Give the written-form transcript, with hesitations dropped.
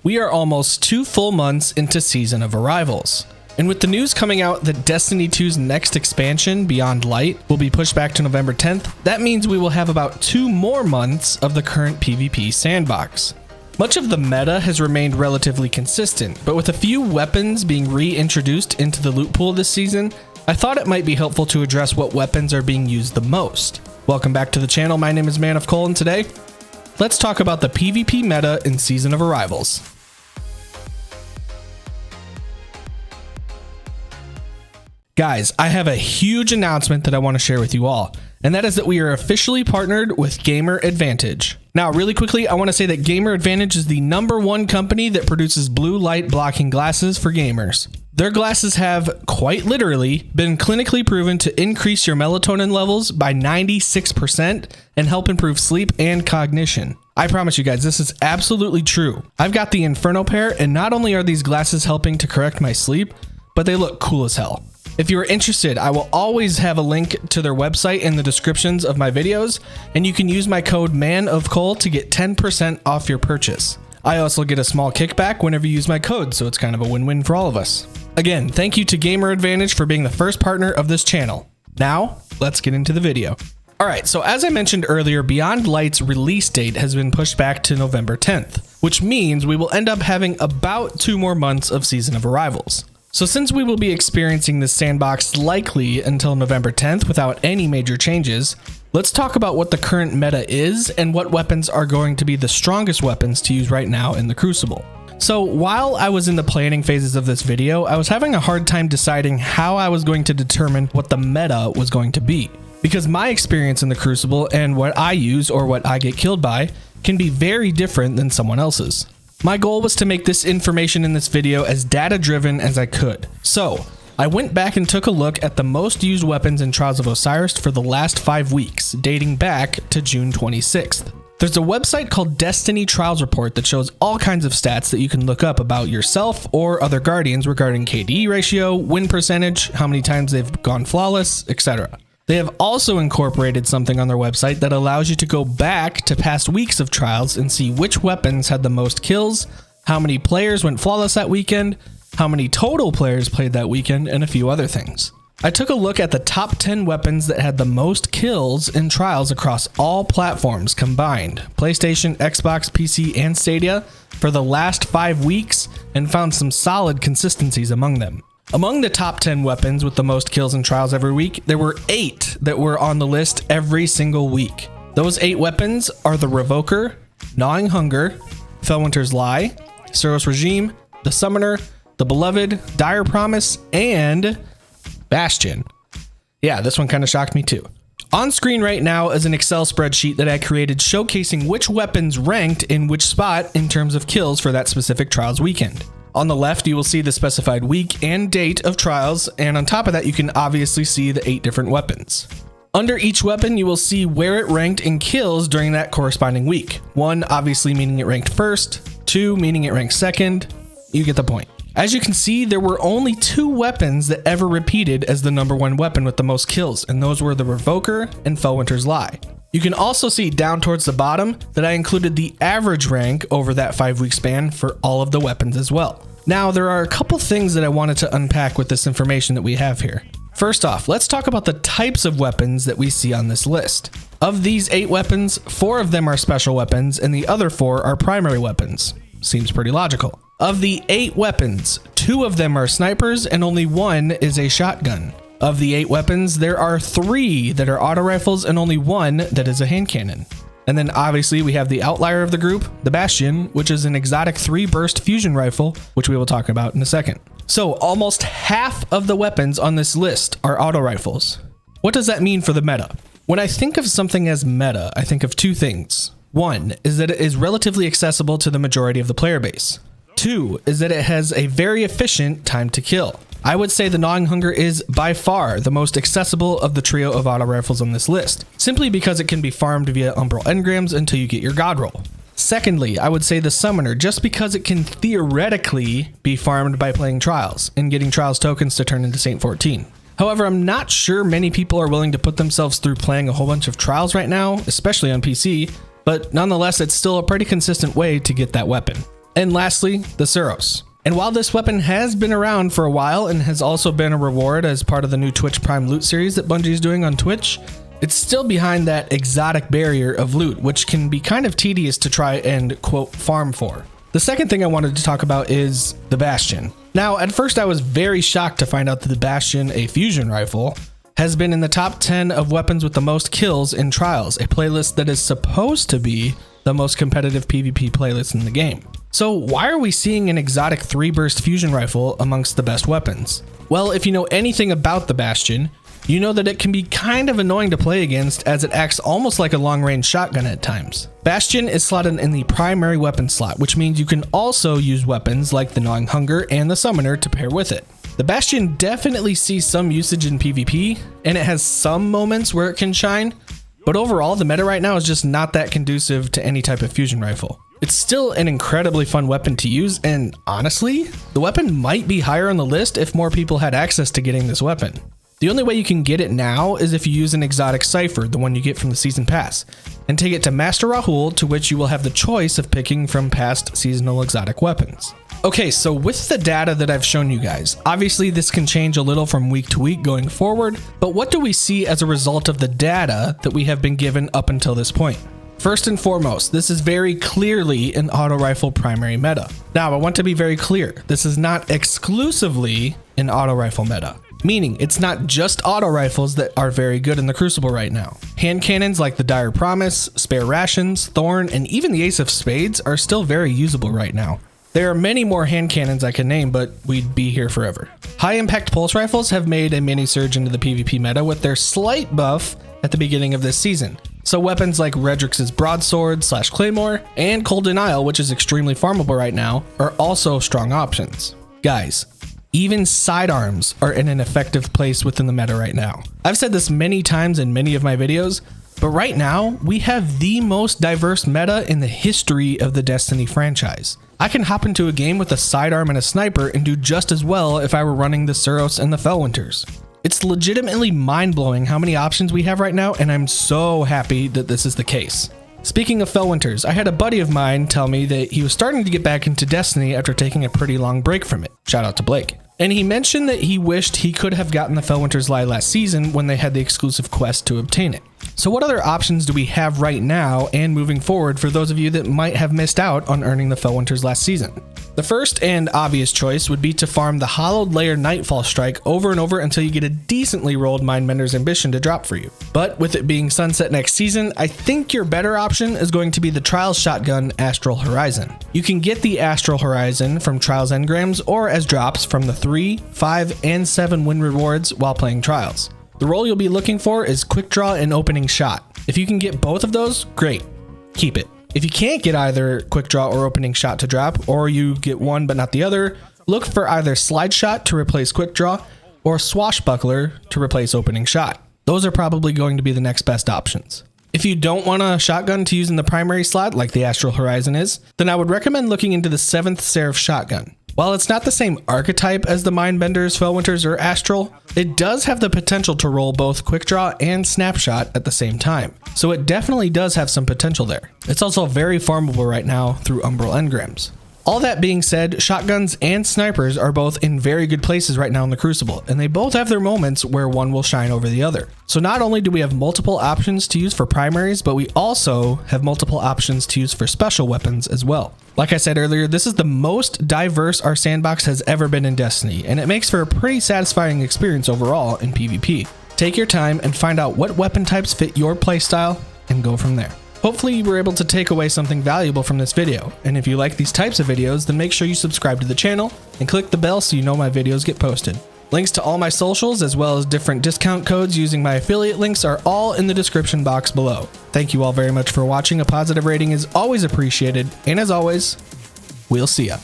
We are almost 2 full months into Season of Arrivals. And with the news coming out that Destiny 2's next expansion, Beyond Light, will be pushed back to November 10th, that means we will have about 2 more months of the current PvP sandbox. Much of the meta has remained relatively consistent, but with a few weapons being reintroduced into the loot pool this season, I thought it might be helpful to address what weapons are being used the most. Welcome back to the channel, my name is ManOfCole, and today, let's talk about the PvP meta in Season of Arrivals. Guys, I have a huge announcement that I want to share with you all, and that is that we are officially partnered with Gamer Advantage. Now, really quickly, I want to say that Gamer Advantage is the #1 company that produces blue light blocking glasses for gamers. Their glasses have, quite literally, been clinically proven to increase your melatonin levels by 96% and help improve sleep and cognition. I promise you guys, this is absolutely true. I've got the Inferno pair, and not only are these glasses helping to correct my sleep, but they look cool as hell. If you are interested, I will always have a link to their website in the descriptions of my videos, and you can use my code ManOfCole to get 10% off your purchase. I also get a small kickback whenever you use my code, so it's kind of a win-win for all of us. Again, thank you to Gamer Advantage for being the first partner of this channel. Now, let's get into the video. Alright, so as I mentioned earlier, Beyond Light's release date has been pushed back to November 10th, which means we will end up having about 2 more months of Season of Arrivals. So since we will be experiencing this sandbox likely until November 10th without any major changes, let's talk about what the current meta is and what weapons are going to be the strongest weapons to use right now in the Crucible. So while I was in the planning phases of this video, I was having a hard time deciding how I was going to determine what the meta was going to be. Because my experience in the Crucible and what I use or what I get killed by can be very different than someone else's. My goal was to make this information in this video as data-driven as I could. So, I went back and took a look at the most used weapons in Trials of Osiris for the last 5 weeks, dating back to June 26th. There's a website called Destiny Trials Report that shows all kinds of stats that you can look up about yourself or other Guardians regarding KD ratio, win percentage, how many times they've gone flawless, etc. They have also incorporated something on their website that allows you to go back to past weeks of trials and see which weapons had the most kills, how many players went flawless that weekend, how many total players played that weekend, and a few other things. I took a look at the top 10 weapons that had the most kills in trials across all platforms combined, PlayStation, Xbox, PC, and Stadia, for the last 5 weeks and found some solid consistencies among them. Among the top 10 weapons with the most kills in trials every week, there were 8 that were on the list every single week. Those 8 weapons are the Revoker, Gnawing Hunger, Felwinter's Lie, Suros Regime, the Summoner, the Beloved, Dire Promise, and Bastion. Yeah, this one kind of shocked me too. On screen right now is an Excel spreadsheet that I created showcasing which weapons ranked in which spot in terms of kills for that specific trials weekend. On the left, you will see the specified week and date of trials, and on top of that, you can obviously see the 8 different weapons. Under each weapon, you will see where it ranked in kills during that corresponding week. 1 obviously meaning it ranked first, 2 meaning it ranked second. You get the point. As you can see, there were only 2 weapons that ever repeated as the #1 weapon with the most kills, and those were the Revoker and Felwinter's Lie. You can also see down towards the bottom that I included the average rank over that 5-week span for all of the weapons as well. Now, there are a couple things that I wanted to unpack with this information that we have here. First off, let's talk about the types of weapons that we see on this list. Of these 8 weapons, 4 of them are special weapons and the other 4 are primary weapons. Seems pretty logical. Of the 8 weapons, 2 of them are snipers and only 1 is a shotgun. Of the 8 weapons, there are 3 that are auto rifles and only 1 that is a hand cannon. And then obviously we have the outlier of the group, the Bastion, which is an exotic 3-burst fusion rifle, which we will talk about in a second. So almost half of the weapons on this list are auto rifles. What does that mean for the meta? When I think of something as meta, I think of 2 things. 1 is that it is relatively accessible to the majority of the player base. 2 is that it has a very efficient time to kill. I would say the Gnawing Hunger is by far the most accessible of the trio of auto rifles on this list, simply because it can be farmed via Umbral engrams until you get your God roll. Secondly, I would say the Summoner, just because it can theoretically be farmed by playing Trials and getting Trials tokens to turn into Saint 14. However, I'm not sure many people are willing to put themselves through playing a whole bunch of Trials right now, especially on PC, but nonetheless, it's still a pretty consistent way to get that weapon. And lastly, the Suros. And while this weapon has been around for a while and has also been a reward as part of the new Twitch Prime loot series that Bungie is doing on Twitch, it's still behind that exotic barrier of loot, which can be kind of tedious to try and, quote, farm for. The second thing I wanted to talk about is the Bastion. Now, at first I was very shocked to find out that the Bastion, a fusion rifle, has been in the top 10 of weapons with the most kills in Trials, a playlist that is supposed to be the most competitive PvP playlist in the game. So why are we seeing an exotic 3-burst fusion rifle amongst the best weapons? Well, if you know anything about the Bastion, you know that it can be kind of annoying to play against as it acts almost like a long-range shotgun at times. Bastion is slotted in the primary weapon slot, which means you can also use weapons like the Gnawing Hunger and the Summoner to pair with it. The Bastion definitely sees some usage in PvP, and it has some moments where it can shine, but overall the meta right now is just not that conducive to any type of fusion rifle. It's still an incredibly fun weapon to use, and honestly, the weapon might be higher on the list if more people had access to getting this weapon. The only way you can get it now is if you use an exotic cipher, the one you get from the season pass, and take it to Master Rahul, to which you will have the choice of picking from past seasonal exotic weapons. Okay, so with the data that I've shown you guys, obviously this can change a little from week to week going forward, but what do we see as a result of the data that we have been given up until this point? First and foremost, this is very clearly an auto rifle primary meta. Now, I want to be very clear, this is not exclusively an auto rifle meta. Meaning, it's not just auto rifles that are very good in the Crucible right now. Hand cannons like the Dire Promise, Spare Rations, Thorn, and even the Ace of Spades are still very usable right now. There are many more hand cannons I can name, but we'd be here forever. High impact pulse rifles have made a mini surge into the PvP meta with their slight buff at the beginning of this season. So weapons like Redrix's Broadsword / Claymore and Cold Denial, which is extremely farmable right now, are also strong options. Guys, even sidearms are in an effective place within the meta right now. I've said this many times in many of my videos, but right now we have the most diverse meta in the history of the Destiny franchise. I can hop into a game with a sidearm and a sniper and do just as well if I were running the Suros and the Felwinters. It's legitimately mind-blowing how many options we have right now, and I'm so happy that this is the case. Speaking of Felwinters, I had a buddy of mine tell me that he was starting to get back into Destiny after taking a pretty long break from it. Shout out to Blake. And he mentioned that he wished he could have gotten the Felwinter's Lie last season when they had the exclusive quest to obtain it. So what other options do we have right now and moving forward for those of you that might have missed out on earning the Felwinter's last season? The first and obvious choice would be to farm the Hollowed Layer Nightfall Strike over and over until you get a decently rolled Mindbender's Ambition to drop for you. But with it being sunset next season, I think your better option is going to be the Trials shotgun Astral Horizon. You can get the Astral Horizon from Trials engrams or as drops from the 3, 5, and 7 win rewards while playing Trials. The role you'll be looking for is Quick Draw and Opening Shot. If you can get both of those, great, keep it. If you can't get either Quick Draw or Opening Shot to drop, or you get one but not the other, look for either Slide Shot to replace Quick Draw or Swashbuckler to replace Opening Shot. Those are probably going to be the next best options. If you don't want a shotgun to use in the primary slot like the Astral Horizon is, then I would recommend looking into the 7th Seraph shotgun. While it's not the same archetype as the Mindbenders, Felwinters, or Astral, it does have the potential to roll both Quick Draw and Snapshot at the same time, so it definitely does have some potential there. It's also very farmable right now through Umbral engrams. All that being said, shotguns and snipers are both in very good places right now in the Crucible, and they both have their moments where one will shine over the other. So not only do we have multiple options to use for primaries, but we also have multiple options to use for special weapons as well. Like I said earlier, this is the most diverse our sandbox has ever been in Destiny, and it makes for a pretty satisfying experience overall in PvP. Take your time and find out what weapon types fit your playstyle and go from there. Hopefully you were able to take away something valuable from this video, and if you like these types of videos, then make sure you subscribe to the channel and click the bell so you know my videos get posted. Links to all my socials as well as different discount codes using my affiliate links are all in the description box below. Thank you all very much for watching. A positive rating is always appreciated, and as always, we'll see ya.